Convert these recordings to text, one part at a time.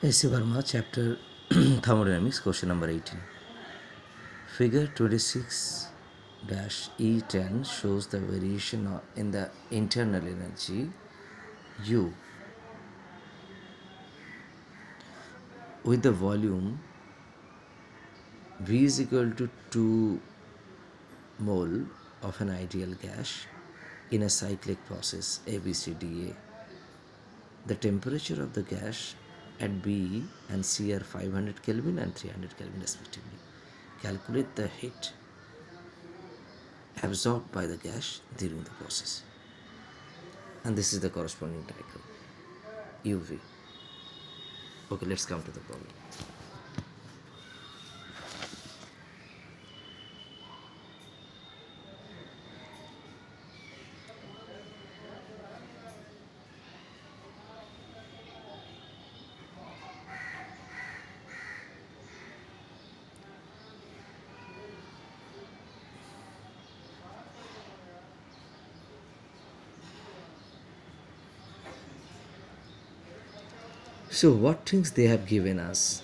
Verma, chapter thermodynamics, question number 18. Figure 26 E10 shows the variation in the internal energy U with the volume V is equal to 2 mole of an ideal gas in a cyclic process ABCDA. The temperature of the gas at B and C are 500 Kelvin and 300 Kelvin respectively. Calculate the heat absorbed by the gas during the process. And this is the corresponding diagram, UV. Okay, let's come to the problem. So what things they have given us?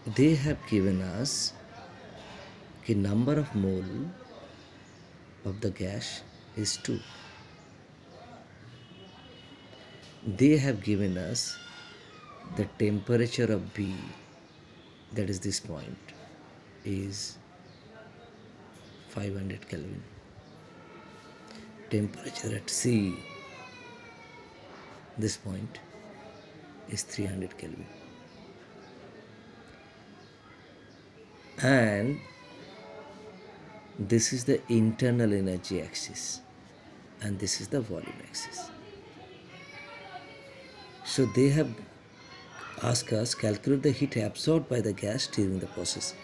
They have given us the number of mole of the gas is 2. They have given us the temperature of B, that is this point, is 500 Kelvin. Temperature at C, this point, is 300 Kelvin. And this is the internal energy axis and this is the volume axis. So they have asked us calculate the heat absorbed by the gas during the process.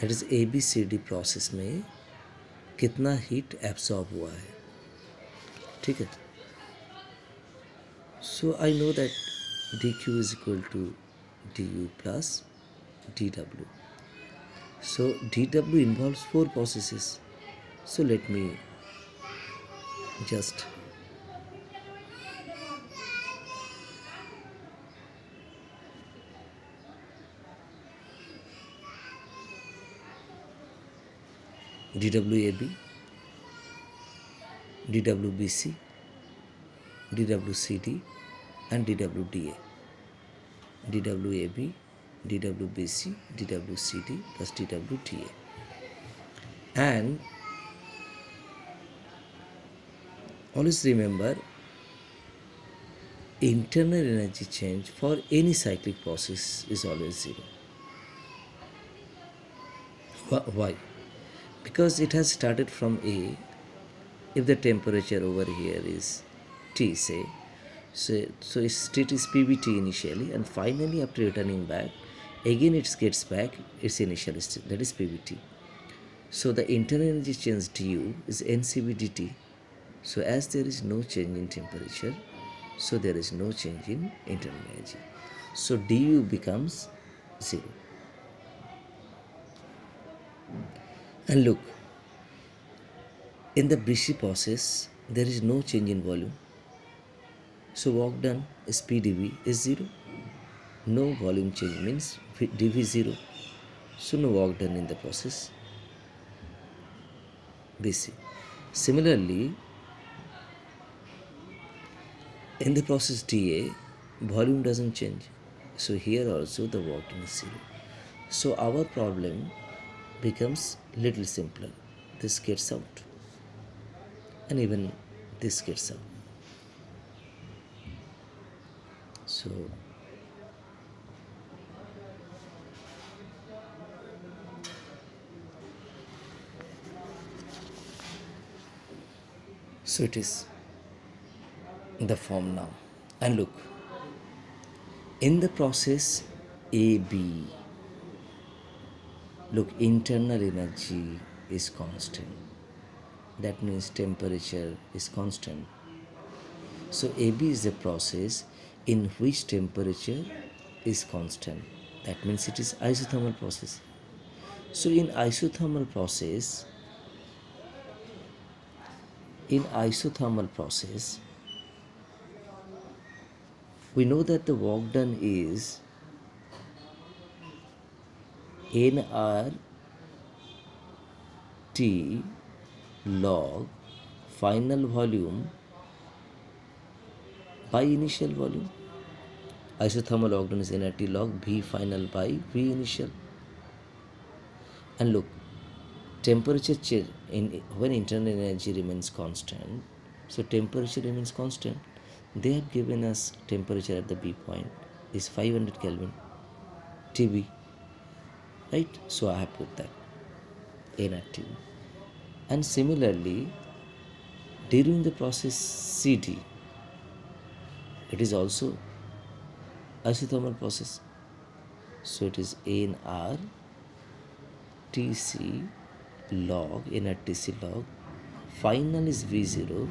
That is ABCD process में कितना heat absorb हुआ है, ठीक है. So I know that dq is equal to du plus dw. So dw involves 4 processes. So let me just dwab, dwbc, dwcd and dwda. dwab, dwbc, dwcd plus dwda. And always remember, internal energy change for any cyclic process is always 0. Why? Because it has started from A. If the temperature over here is T, say, so its state is PBT initially, and finally after returning back, again it gets back its initial state, that is PBT. So the internal energy change du is NCB dt. So as there is no change in temperature, so there is no change in internal energy. So du becomes 0. And look, in the Brissy process, there is no change in volume. So work done is PdV is 0. No volume change means dV 0. So no work done in the process BC. Similarly, in the process dA, volume doesn't change. So here also the work done is 0. So our problem becomes little simpler. This gets out and even this gets out. So it is the form now. And look, in the process AB, look, internal energy is constant. That means temperature is constant. So AB is a process in which temperature is constant. That means it is isothermal process. So in isothermal process, We know that the work done is nRT log final volume by initial volume. Isothermal work done is nRT log V final by V initial. And look, temperature change when internal energy remains constant. So temperature remains constant. They have given us temperature at the B point is 500 Kelvin TB, right? So I have put that N at TB. And similarly, during the process CD, it is also isothermal process. So it is NR TC log, NR TC log, final is V0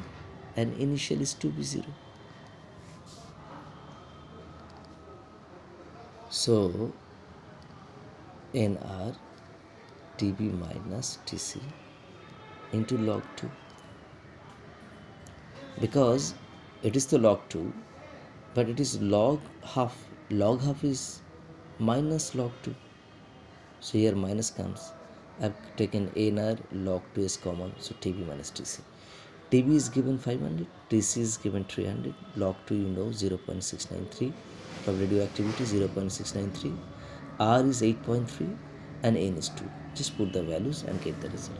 and initial is 2V0. So NR TB minus TC into log 2, because it is the log 2 but it is log half. Log half is minus log 2, so here minus comes. I've taken NR log 2 is common, so TB minus TC. TB is given 500, TC is given 300, log 2 you know 0.693, from radioactivity 0.693, R is 8.3 and N is 2. Just put the values and get the result.